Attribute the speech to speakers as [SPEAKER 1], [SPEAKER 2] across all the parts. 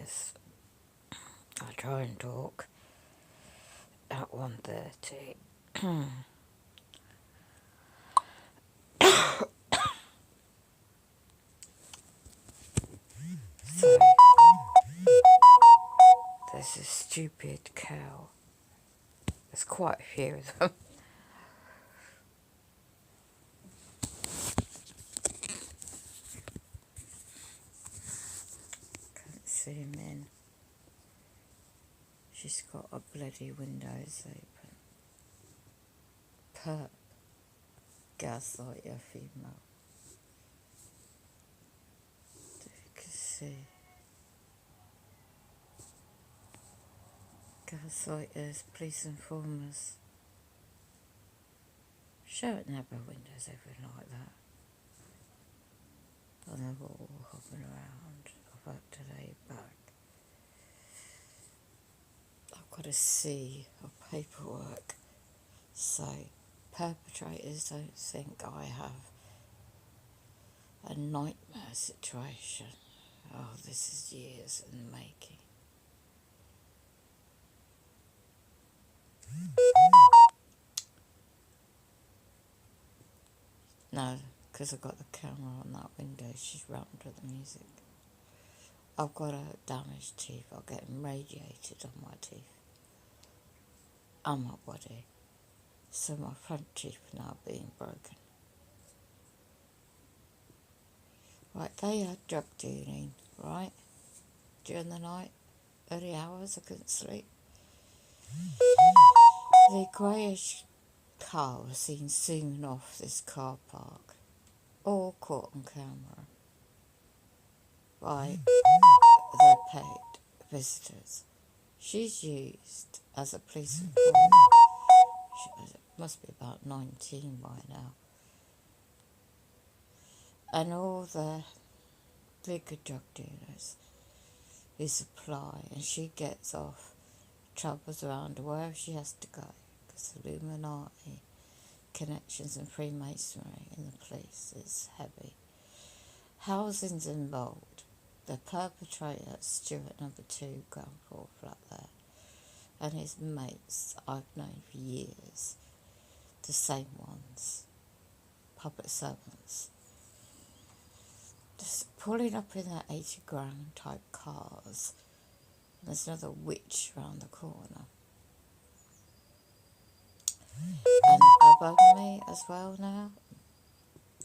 [SPEAKER 1] is I try and talk at 1:30. So, there's this stupid cow. There's quite a few of them. Can't zoom in. She's got her bloody windows open. Perp. Gaslight your female. If you can see. Gaslighters, police informers. Shouldn't have her windows open like that. And they're all hopping around. I've worked today back. I've got to see her paperwork. So, perpetrators don't think I have a nightmare situation. Oh, this is years in the making. No, because I've got the camera on that window, she's rammed with the music. I've got a damaged teeth, I'll get them radiated on my teeth and my body. So my front teeth are now being broken. Right, they had drug dealing, right? During the night, early hours, I couldn't sleep. The greyish car was seen zooming off this car park, all caught on camera by the paid visitors. She's used as a police informant. She must be about 19 by now. And all the bigger drug dealers who supply, and she gets off, travels around wherever she has to go, because Illuminati connections and Freemasonry in the police is heavy. Housing's involved. The perpetrator, Stuart number 2, ground floor flat there, and his mates I've known for years, the same ones, public servants, just pulling up in their 80 grand type cars. And there's another witch around the corner. And above me as well now,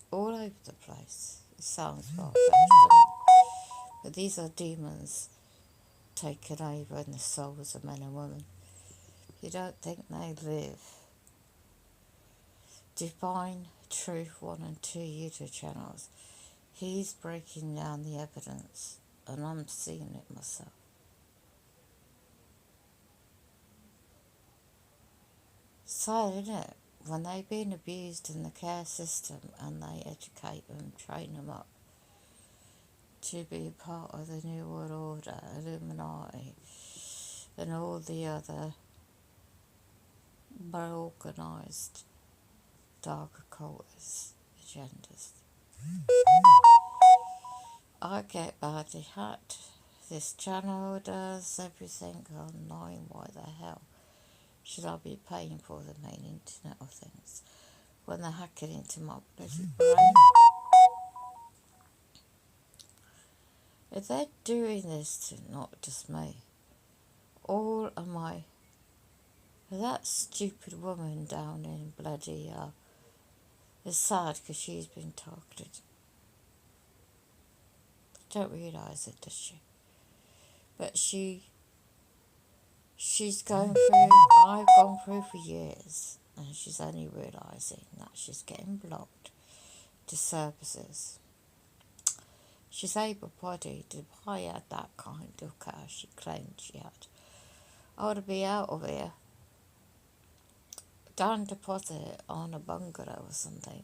[SPEAKER 1] all over the place. It sounds far-fetched, doesn't it? But these are demons taking over in the souls of men and women. You don't think they live. Divine Truth 1 and 2 YouTube channels. He's breaking down the evidence, and I'm seeing it myself. Sad, isn't it? When they've been abused in the care system and they educate them, train them up to be part of the New World Order, Illuminati, and all the other well organised dark occultist agendas. I get badly hacked. This channel does everything online. Why the hell should I be paying for the main internet of things when they're hacking into my bloody brain? If they're doing this to not just me, all of my... That stupid woman down in bloody... it's sad because she's been targeted. Don't realise it, does she? But she's going through... I've gone through for years, and she's only realising that she's getting blocked to services. She's able-bodied. If I had that kind of car she claimed she had, I would be out of here, down deposit on a bungalow or something,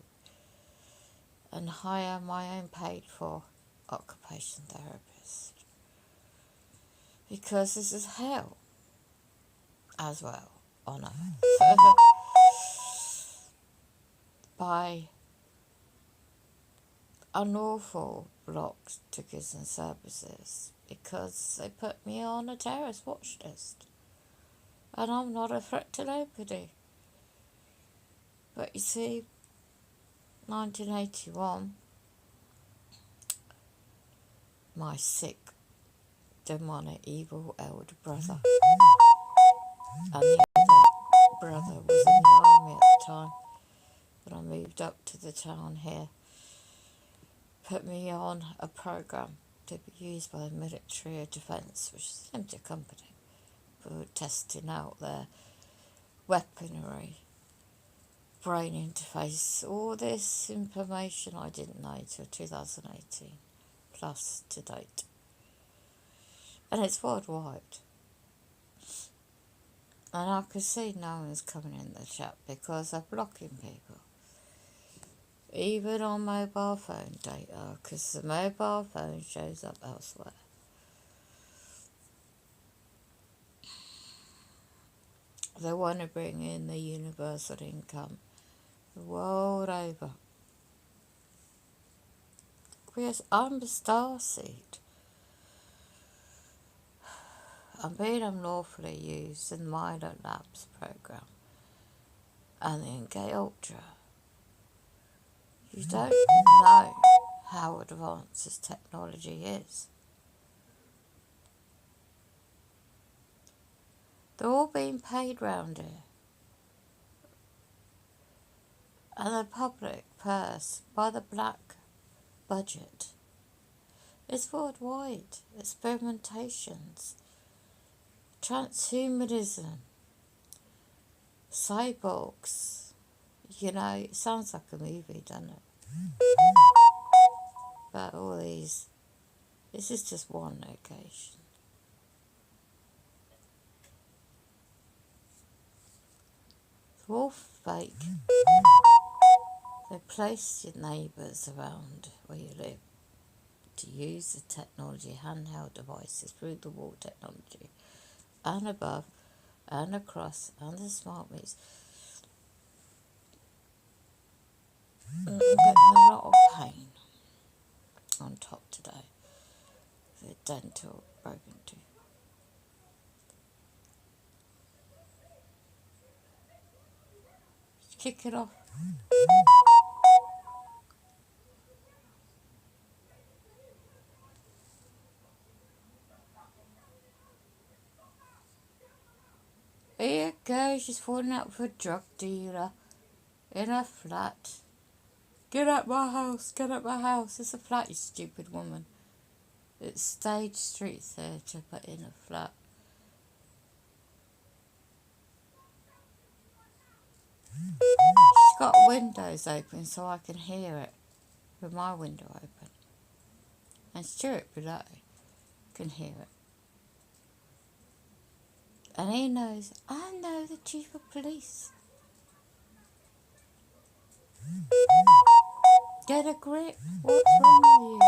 [SPEAKER 1] and hire my own paid-for occupation therapist. Because this is hell as well on earth. By unlawful blocked to goods and services because they put me on a terrorist watch list. And I'm not a threat to nobody. But you see, 1981, my sick, demonic, evil elder brother, and the other brother was in the army at the time, when I moved up to the town here, put me on a program to be used by the military of defence, which is a limited company, for testing out their weaponry, brain interface, all this information I didn't know till 2018, plus to date. And it's worldwide. And I can see no one's coming in the chat because they're blocking people. Even on mobile phone data, because the mobile phone shows up elsewhere. They want to bring in the universal income the world over. Because I'm a starseed. I'm being unlawfully used in the Minor Labs program and the Engage Ultra. You don't know how advanced this technology is. They're all being paid round here. And the public purse by the black budget. It's worldwide. Experimentations. Transhumanism. Cyborgs. You know, it sounds like a movie, doesn't it? But all these, this is just one location. They're all fake. They place your neighbours around where you live to use the technology, handheld devices, through the wall technology, and above, and across, and the smart meters. I'm getting a lot of pain on top today. The dental broken tooth. Kick it off. Here you go, she's falling out with a drug dealer in a flat. Get out my house, get out my house. It's a flat, you stupid woman. It's stage street theatre, but in a flat. She's got windows open so I can hear it with my window open. And Stuart below can hear it. And he knows, I know the chief of police. Get a grip, what's wrong with you?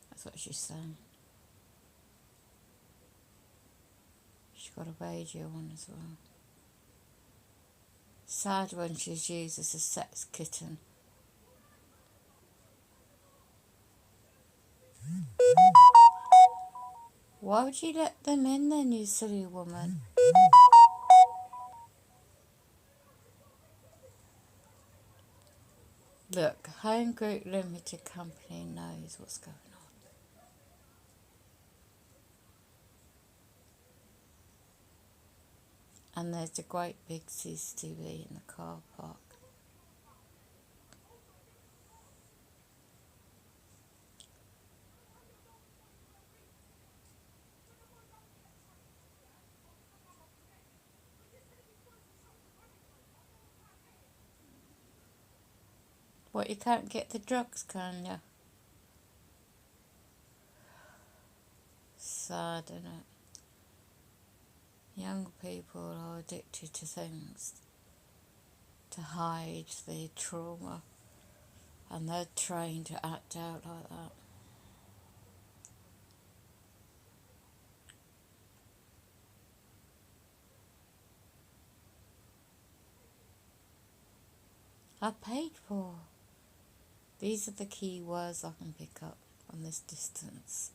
[SPEAKER 1] That's what she's saying. She's got a radio on as well. Sad when she's used as a sex kitten. Why would you let them in then, you silly woman? Look, Home Group Limited Company knows what's going on. And there's a great big CCTV in the car park. What, you can't get the drugs, can you? Sad, isn't it? Young people are addicted to things to hide their trauma, and they're trained to act out like that. I paid for. These are the key words I can pick up from this distance.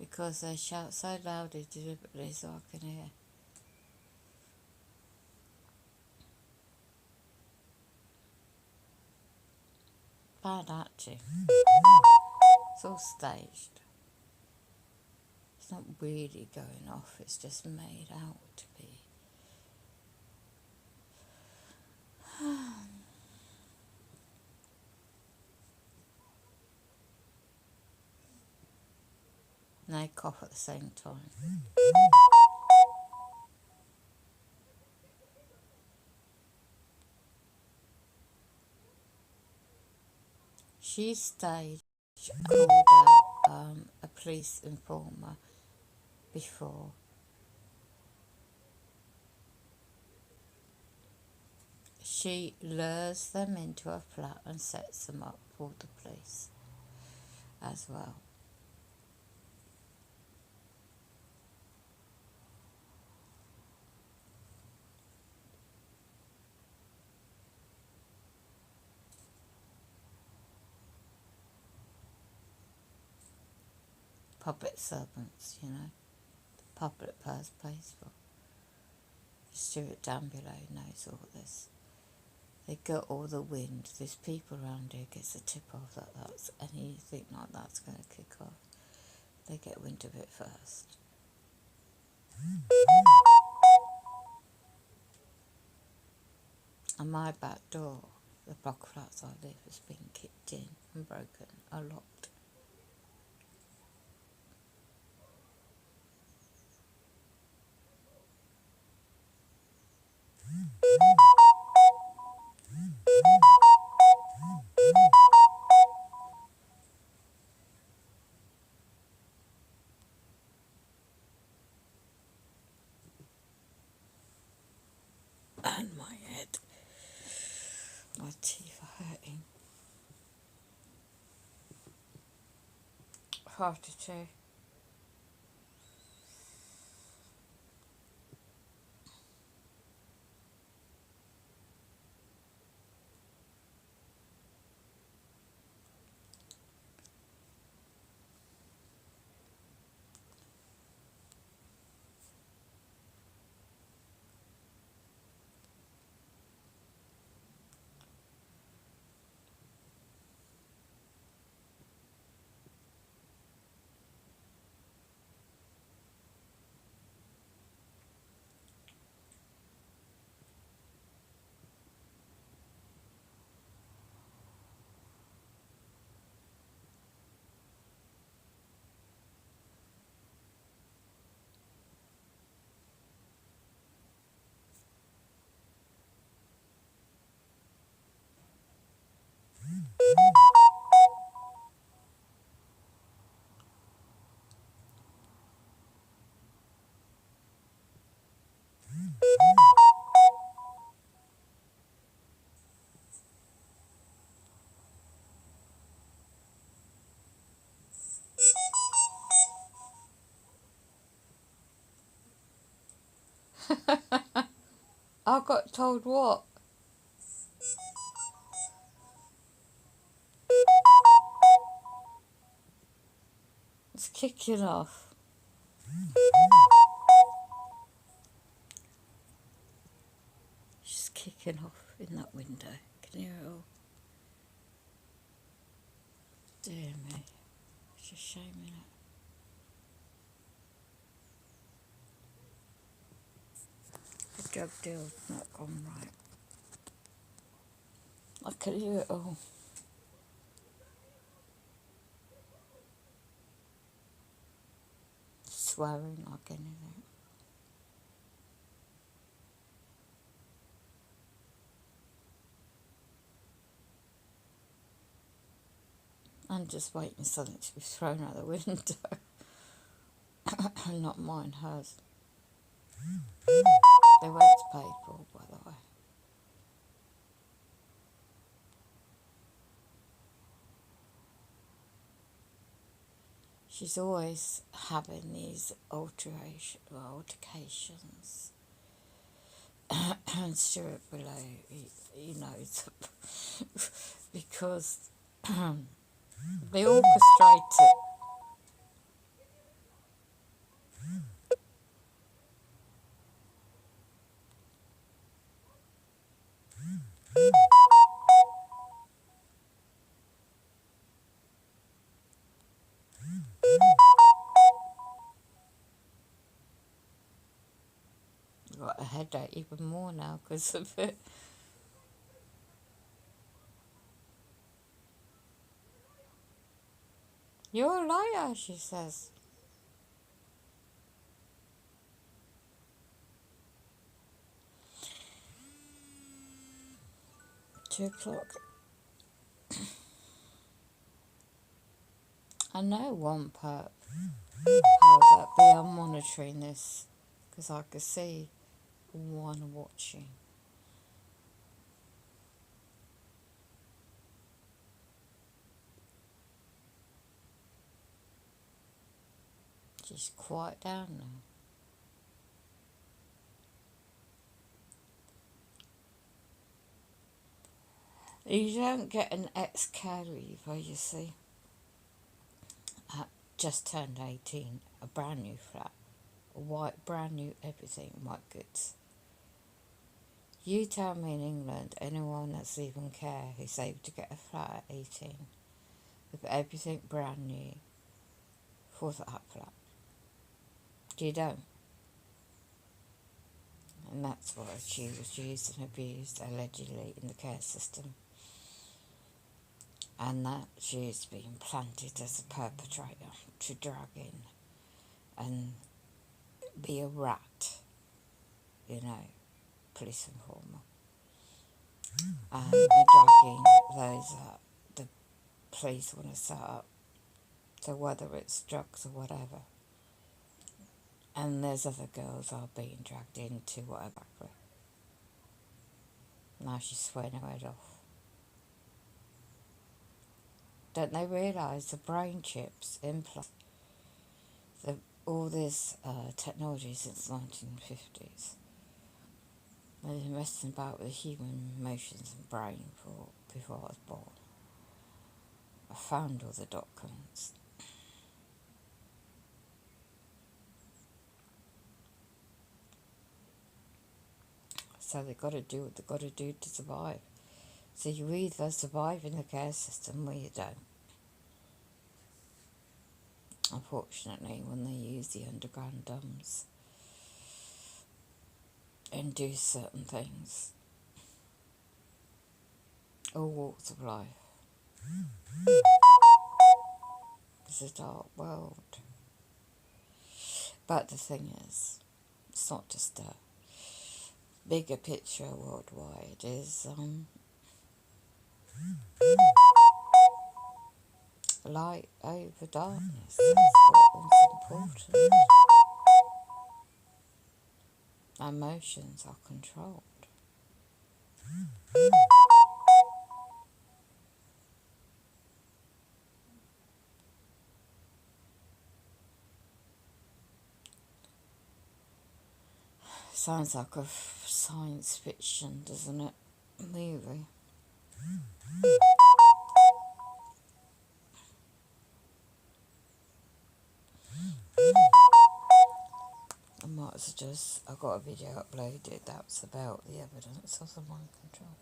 [SPEAKER 1] Because they shout so loudly deliberately so I can hear. Bad acting. It's all staged. It's not really going off, it's just made out to be. And they cough at the same time. She staged, called out a police informer before. She lures them into a flat and sets them up for the police as well. Puppet servants, you know, the public purse pays for. Stuart Dambulo knows all this. They get all the wind. There's people around here gets a tip off that that's anything like that's going to kick off. They get wind of it first. And my back door, the block of flats I live, has been kicked in and broken a lot. And my head. My teeth are hurting. 5 to 2. I got told what? It's kicking off. She's kicking off in that window. Can you hear it all? Dear me. It's a shame, isn't it? The drug deal's not gone right. I can hear it all. Swearing like anything. I'm just waiting for something to be thrown out the window. Not mine, hers. They weren't paid for, by the way. She's always having these altercations and Stuart below, he knows because they orchestrate it. Got a headache even more now because of it. You're a liar, she says. 2 o'clock. I know one perp. How's that be? I'm monitoring this because I could see one watching. She's quiet down now. You don't get an ex-care leaver, you see. Just turned 18, a brand new flat, white, brand new everything, white goods. You tell me in England, anyone that's even care who's able to get a flat at 18 with everything brand new for that flat. You don't. And that's why she was used and abused allegedly in the care system. And that she's been planted as a perpetrator to drag in and be a rat, police informer. And they're dragging those the police want to set up, so whether it's drugs or whatever. And there's other girls are being dragged into whatever. Now she's swearing her head off. Don't they realise the brain chips implant all this technology since the 1950s? They've been messing about with human emotions and brain before I was born. I found all the documents. So they've got to do what they've got to do to survive. So you either survive in the care system or you don't. Unfortunately, when they use the underground dumps and do certain things, all walks of life, it's a dark world. But the thing is, it's not just a bigger picture worldwide, is light over darkness. That's what's important. Emotions are controlled. Sounds like a science fiction, doesn't it? Movie. I might as well I got a video uploaded that's about the evidence of the mind control.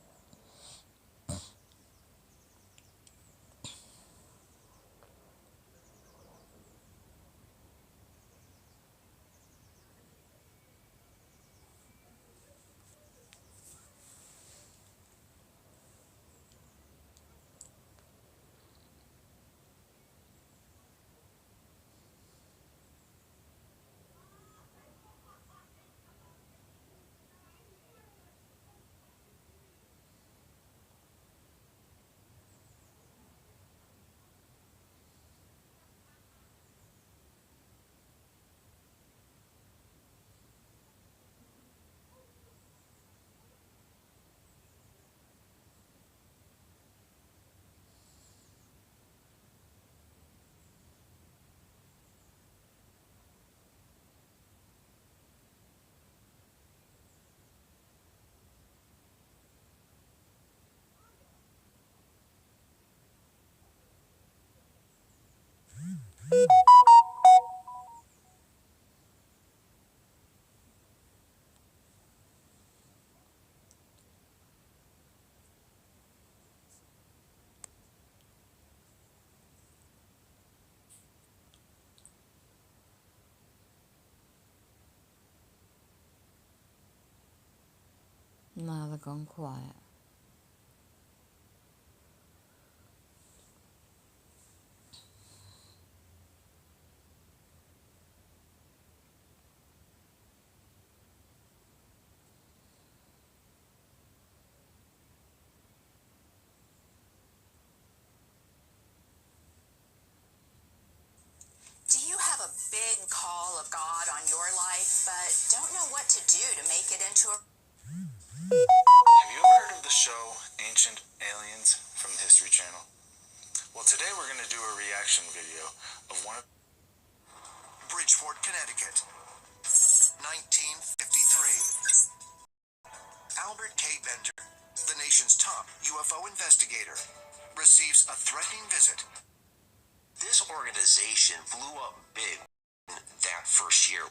[SPEAKER 1] Now they've gone quiet.
[SPEAKER 2] Do you have a big call of God on your life, but don't know what to do to make it into a...
[SPEAKER 3] Have you ever heard of the show Ancient Aliens from the History Channel? Well, today we're going to do a reaction video of one of... Bridgeport, Connecticut, 1953. Albert K. Benter, the nation's top UFO investigator, receives a threatening visit. This organization blew up big that first year.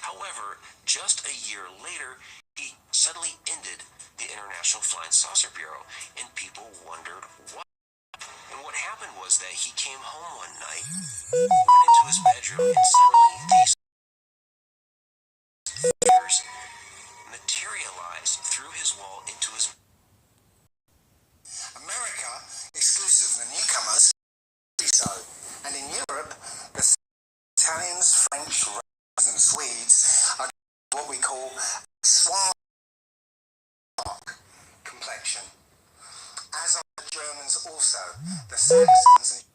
[SPEAKER 3] However, just a year later, he suddenly ended the International Flying Saucer Bureau, and people wondered why. And what happened was that he came home one night, went into his bedroom, and suddenly these figures materialized through his wall into his... America, exclusive to the newcomers, so. And in Europe, the Italians, French, Russians, and Swedes are what we call swan complexion. As are the Germans also. The Saxons...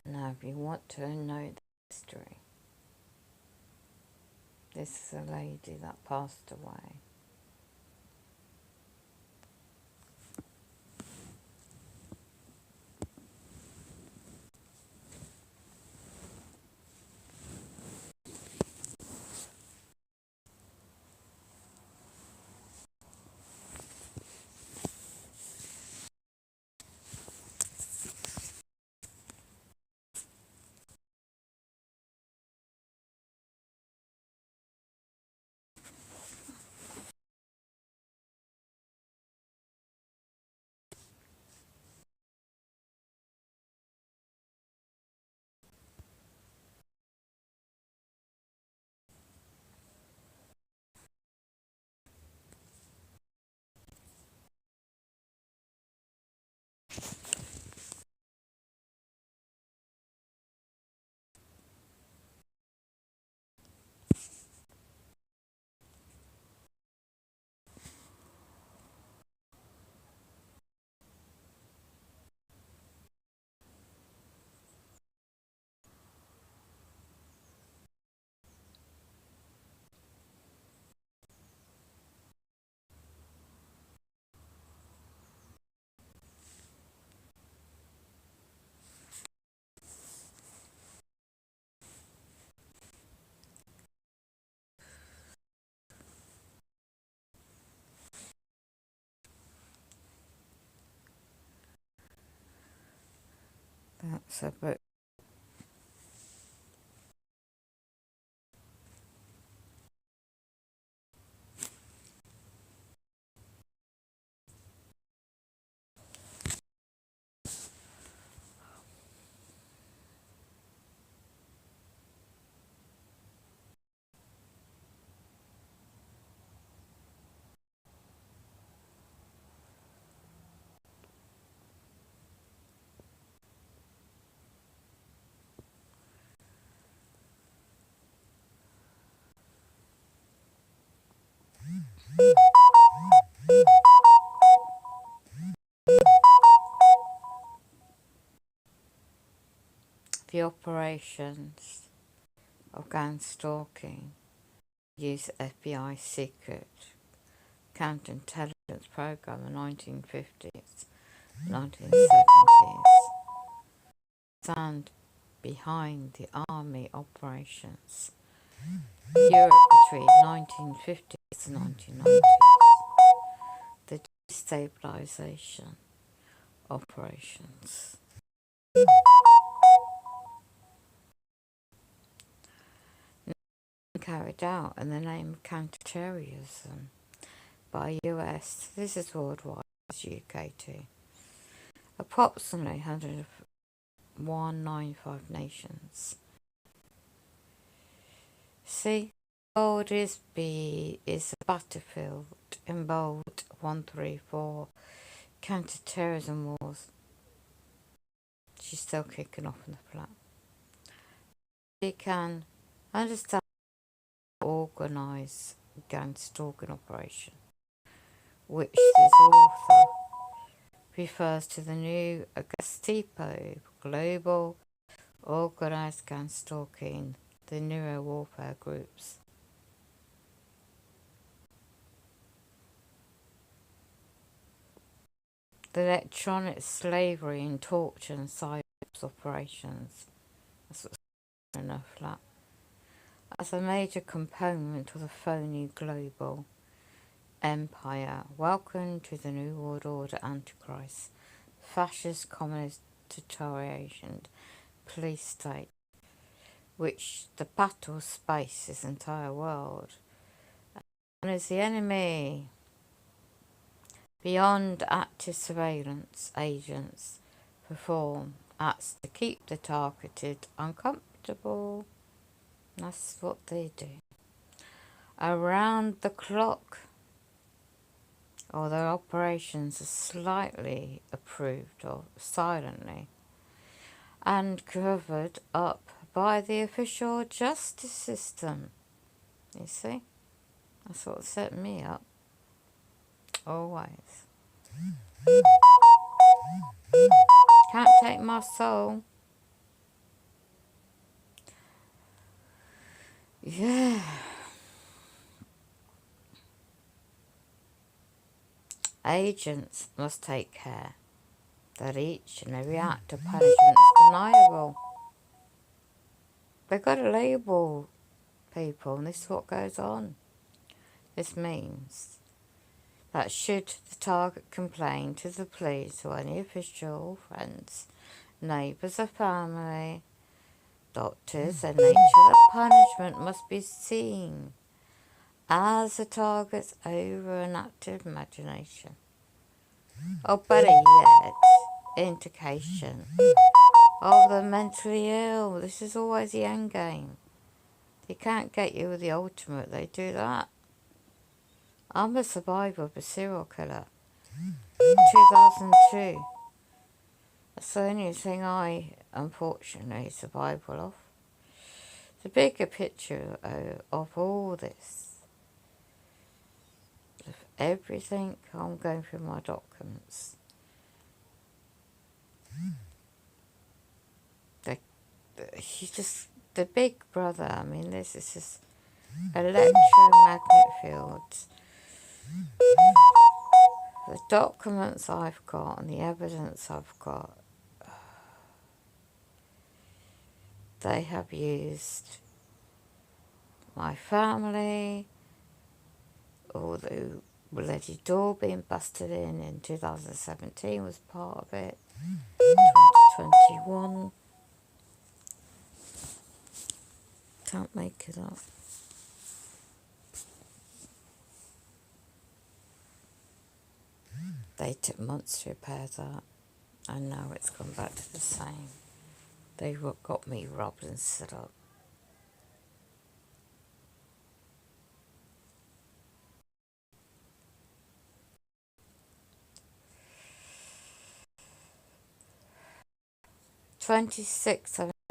[SPEAKER 1] Now, if you want to know the history, this is a lady that passed away. That's a book. The operations of gang stalking use FBI secret counterintelligence program in the 1950s, 1970s. Stand behind the army operations Europe between 1950s and 1990s. The destabilization operations. carried out in the name of counterterrorism by US. This is worldwide, it's UK too. Approximately 195 nations. See, bold is a battlefield in bold 134 counter-terrorism wars. She's still kicking off in the flat. You can understand organise gang-stalking operation, which this author refers to the new Gestapo global organised gang-stalking, the neuro-warfare groups. The electronic slavery and torture and cyber operations. That's what's in a flat. As a major component of the phony global empire, welcome to the New World Order Antichrist, fascist communist totalitarian police state, which the battle space this entire world and is the enemy. Beyond active surveillance, agents perform acts to keep the targeted uncomfortable. That's what they do. Around the clock, although operations are slightly approved or silently and covered up by the official justice system. You see? That's what set me up. Always. Can't take my soul. Yeah. Agents must take care that each and every act of punishment is deniable. They've got to label people, and this is what goes on. This means that should the target complain to the police or any official, friends, neighbours or family, doctors, the nature of the punishment must be seen as the target's over-active imagination. Or better yet, indication of the mentally ill. This is always the end game. They can't get you with the ultimate, they do that. I'm a survivor of a serial killer. 2002. That's the only thing I, unfortunately, survived well of. The bigger picture of all this, of everything, I'm going through my documents. The big brother, I mean, this is just electromagnetic fields. The documents I've got and the evidence I've got, they have used my family, although Lady Door being busted in 2017 was part of it, 2021. Can't make it up. They took months to repair that, and now it's gone back to the same. They got me robbed and set up.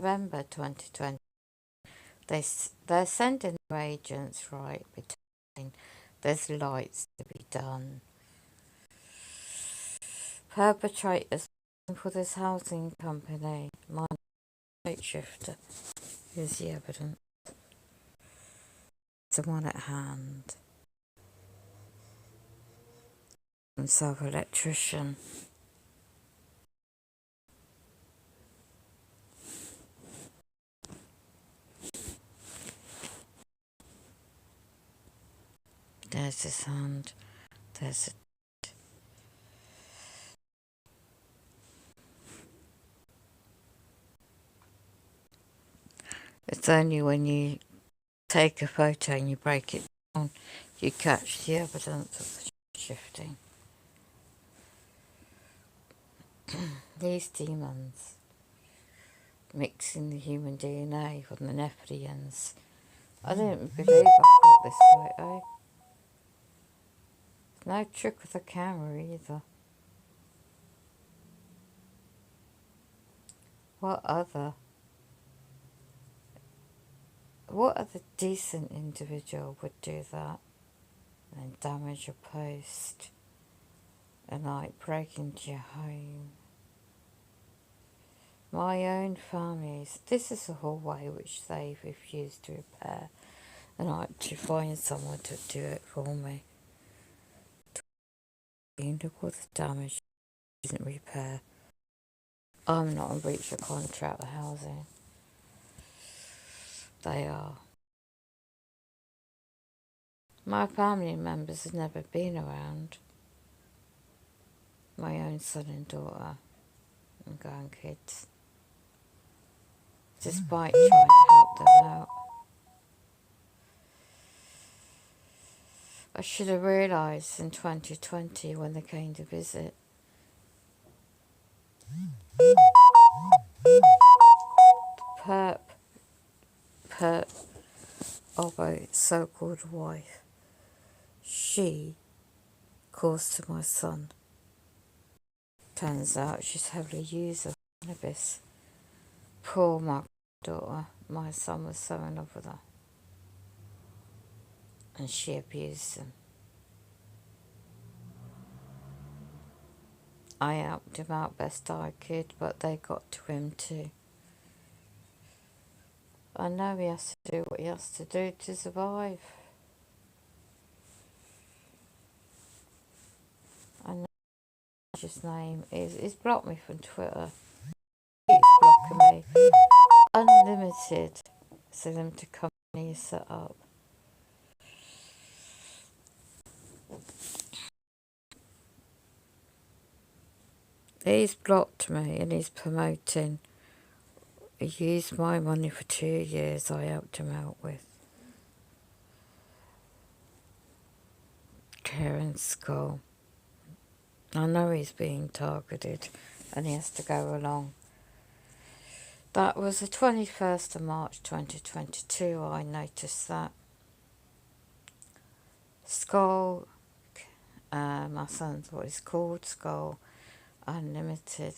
[SPEAKER 1] November 2020. They're sending their agents right between. There's lights to be done. Perpetrators for this housing company. My night shifter. Here's the evidence. Someone at hand. And self-electrician. There's his hand. There's a It's only when you take a photo and you break it down, you catch the evidence of the shifting. These demons mixing the human DNA from the Nephilians. I didn't believe I caught this photo. No trick with the camera either. What other decent individual would do that and damage a post and like break into your home? My own family's. This is a hallway which they refused to repair, and I had to find someone to do it for me. Look all the damage isn't repair. I'm not in breach of contract with housing. They are. My family members have never been around. My own son and daughter and grandkids. Despite trying to help them out. I should have realised in 2020 when they came to visit. Perp of a so-called wife. She caused to my son. Turns out she's heavily used of cannabis. Poor my daughter. My son was so in love with her. And she abused him. I helped him out best I could, but they got to him too. I know he has to do what he has to do to survive. I know his name is. He's blocked me from Twitter. He's blocking me. Unlimited. So limited company is set up. He's blocked me and he's promoting. He used my money for 2 years I helped him out with. Care and school. I know he's being targeted and he has to go along. That was the 21st of March 2022 I noticed that. Skull, my son's what it's called, Skull Unlimited,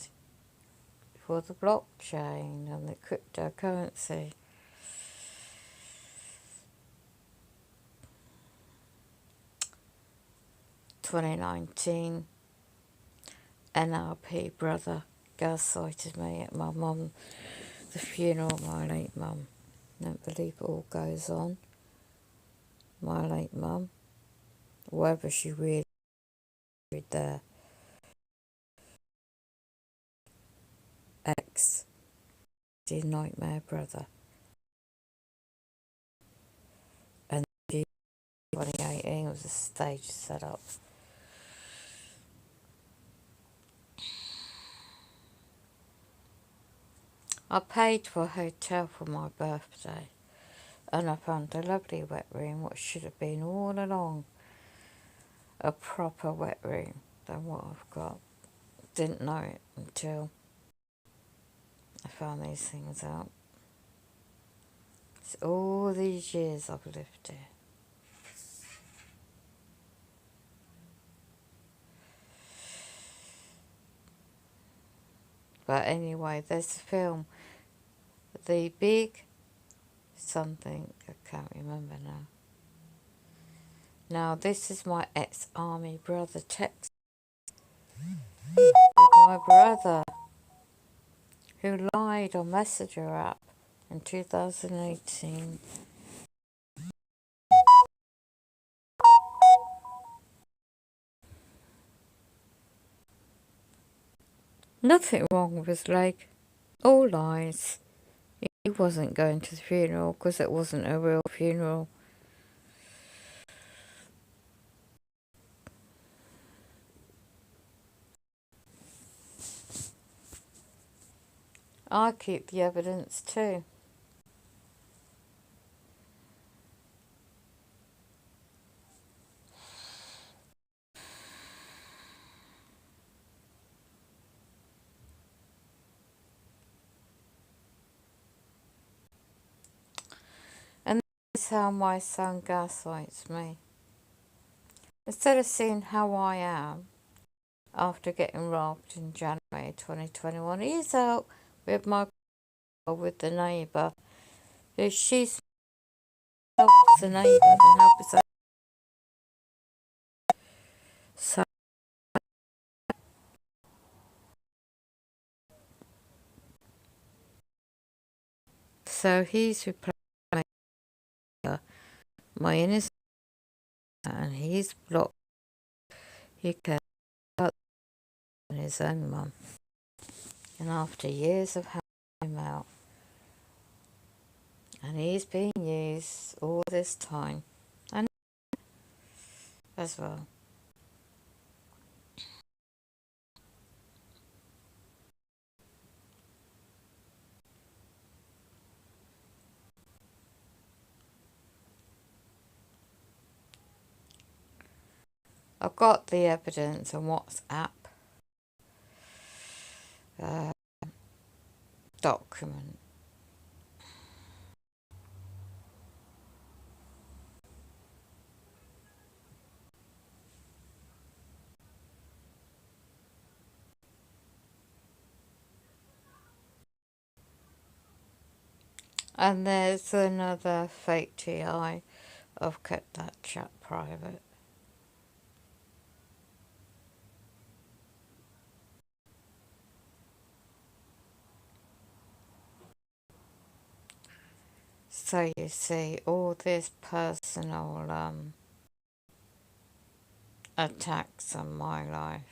[SPEAKER 1] for the blockchain and the cryptocurrency. (2019) NRP brother gaslighted me at my mum, the funeral of my late mum. Don't believe it all goes on. My late mum, whether she really there. Ex, the nightmare brother. And 2018 was a stage set up. I paid for a hotel for my birthday and I found a lovely wet room, what should have been all along a proper wet room than what I've got. Didn't know it until I found these things out. It's all these years I've lived here. But anyway, there's a film, The Big something, I can't remember now. Now this is my ex-army brother text with my brother who lied on Messenger app in 2018. Nothing wrong with his leg, all lies. He wasn't going to the funeral because it wasn't a real funeral. I keep the evidence too. This is how my son gaslights me. Instead of seeing how I am after getting robbed in January 2021, he's out with my with the neighbour. If she's helps the neighbour, then helps her. So he's replaced my innocent, and he's blocked. He cares about his own mum. And after years of having him out, and he's been used all this time, and as well. I've got the evidence on WhatsApp document. And there's another fake TI. I've kept that chat private. So you see, all this personal attacks on my life.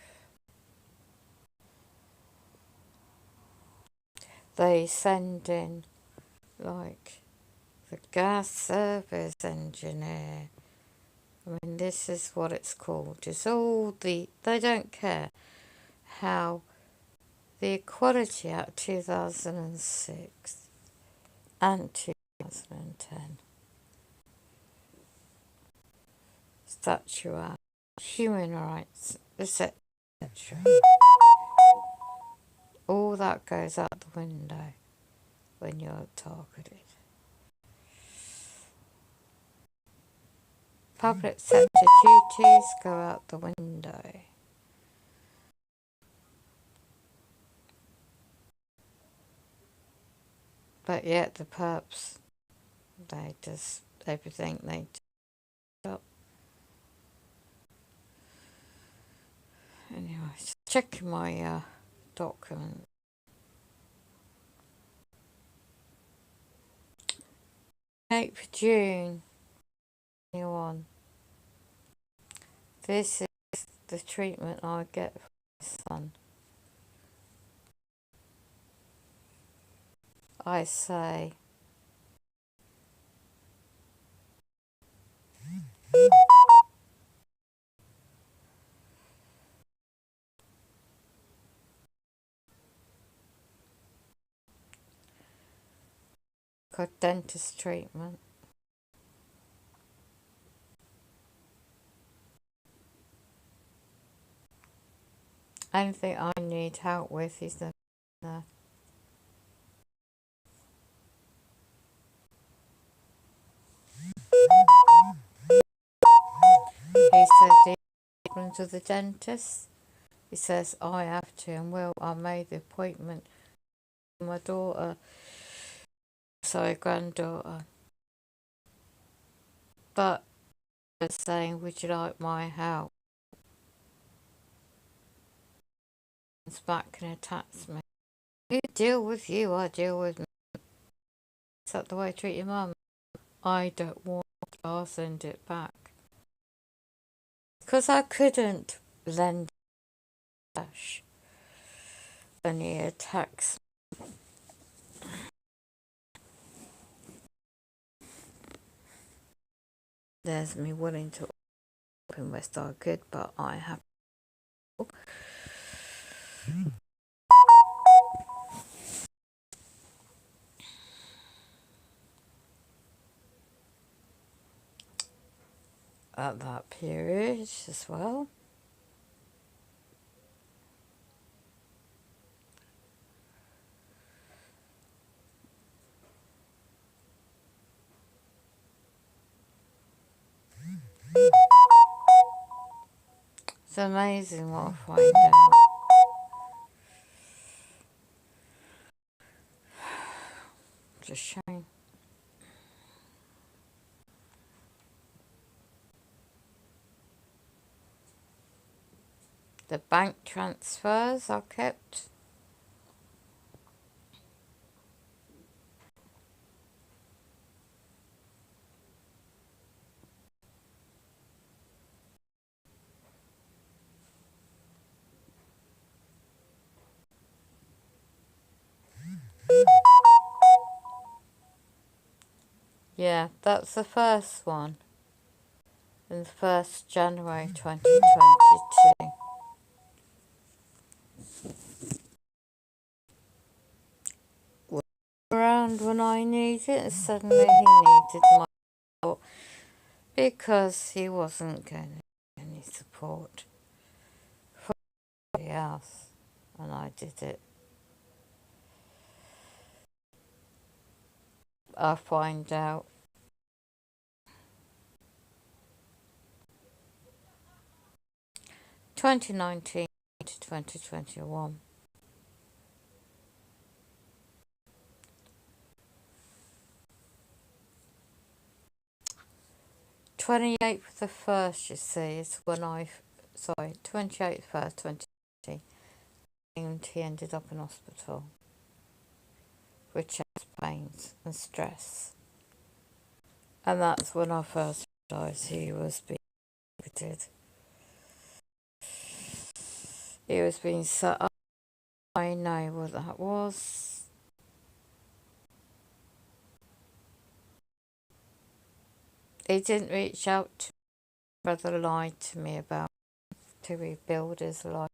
[SPEAKER 1] They send in, like, the gas service engineer. I mean, this is what it's called. It's all they don't care how the Equality Act 2006 and 2010, Statute Act, human rights, etc. All that goes out the window when you're targeted. Public sector duties go out the window. But yet the perps, they just, everything they do. Anyway, checking my document. 8th of June, 21. This is the treatment I get for my son. I say, got dentist treatment. Anything I need help with, he's there. He said he's going to the dentist. He says I have to and will. I made the appointment for my daughter, granddaughter. But he was saying, would you like my help? He's back and attacks me. You deal with you, I deal with me. Is that the way I treat your mum? I don't want it, I'll send it back. Because I couldn't lend cash. And he attacks. There's me willing to open West I could, but I have at that period as well. It's amazing what I find out. It's a shame. The bank transfers are kept. Yeah, that's the first one. In the 1st January 2022. Around when I needed it, and suddenly he needed my support because he wasn't getting any support from anybody else, and I did it. I find out 2019 to 2021. 28th of the 1st, you see, is when 28th 1st, 2020, and he ended up in hospital with chest pains and stress. And that's when I first realised he was being targeted. He was being set up. I know what that was. He didn't reach out to me, brother lied to me about to rebuild his life.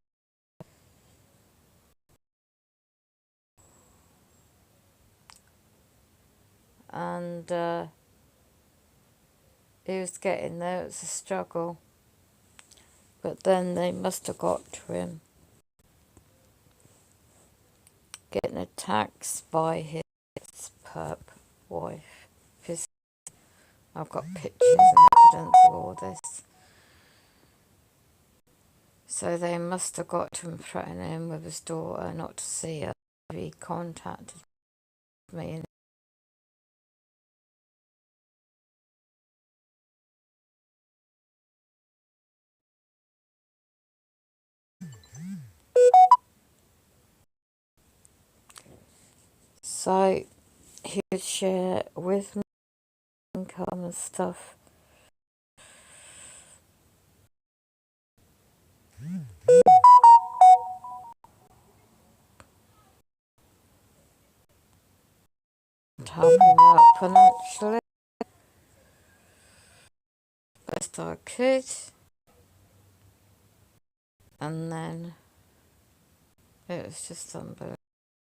[SPEAKER 1] And he was getting there, it was a struggle. But then they must have got to him. Getting attacked by his perp wife. I've got pictures and evidence of all this. So they must have got to him, threatening him with his daughter not to see her. He contacted me and so he would share with me income and stuff. And help him out financially best I could. And then it was just unbelievable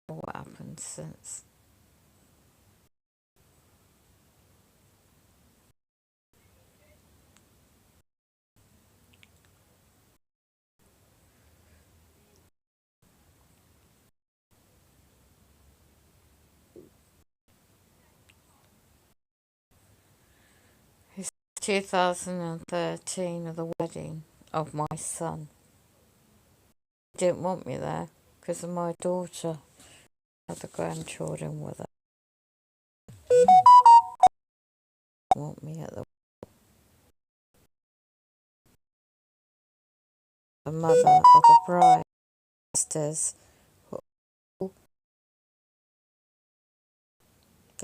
[SPEAKER 1] what happened since. It's 2013 of the wedding of my son. He didn't want me there because of my daughter had the grandchildren with her. He didn't want me at the mother of the bride sisters. They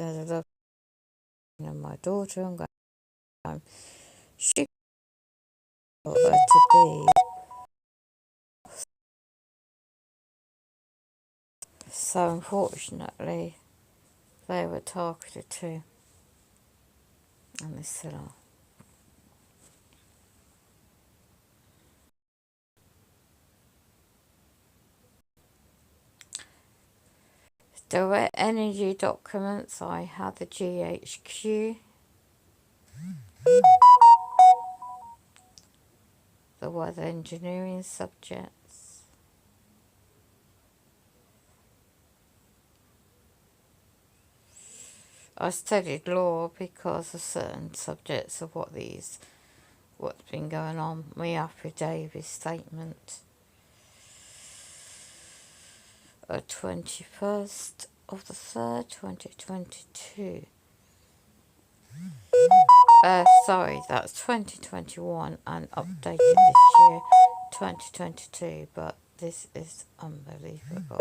[SPEAKER 1] ended up and my daughter and grandson. She got her to be. So unfortunately, they were targeted too, and they still are. Direct energy documents, I had the GHQ, the weather engineering subjects. I studied law because of certain subjects of what these what's been going on. My affidavit statement. 21st of the 3rd, 2022. Sorry, that's 2021 and updated this year, 2022, but this is unbelievable.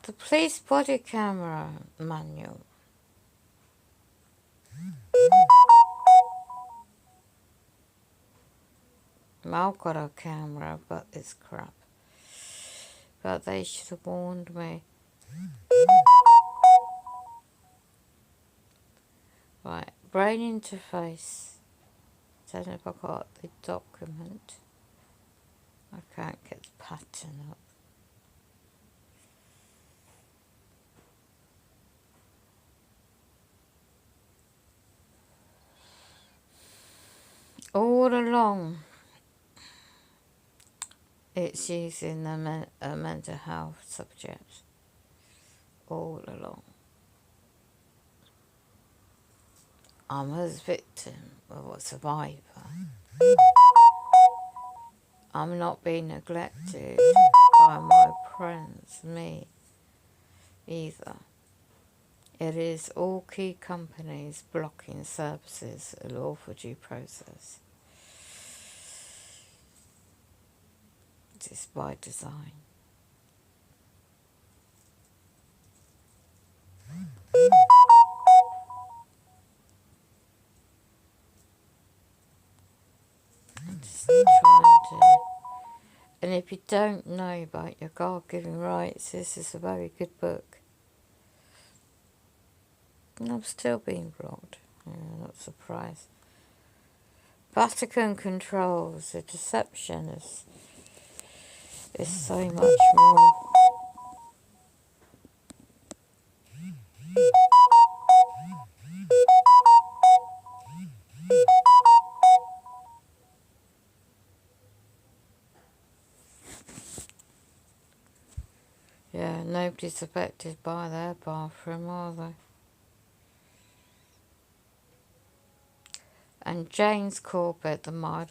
[SPEAKER 1] The police body camera manual. I've got a camera, but it's crap. But they should have warned me. Right, brain interface. Don't know if I got the document. I can't get the pattern up. All along, it's using a mental health subject. All along. I'm a victim or a survivor. I'm not being neglected by my friends, me, either. It is all key companies blocking services, a lawful due process. It is by design. I'm just trying to... And if you don't know about your God-given rights, this is a very good book. And I'm still being blocked. Yeah, not surprised. Vatican controls. The deception is so much more. Yeah, nobody's affected by their bathroom, are they? And James Corbett, the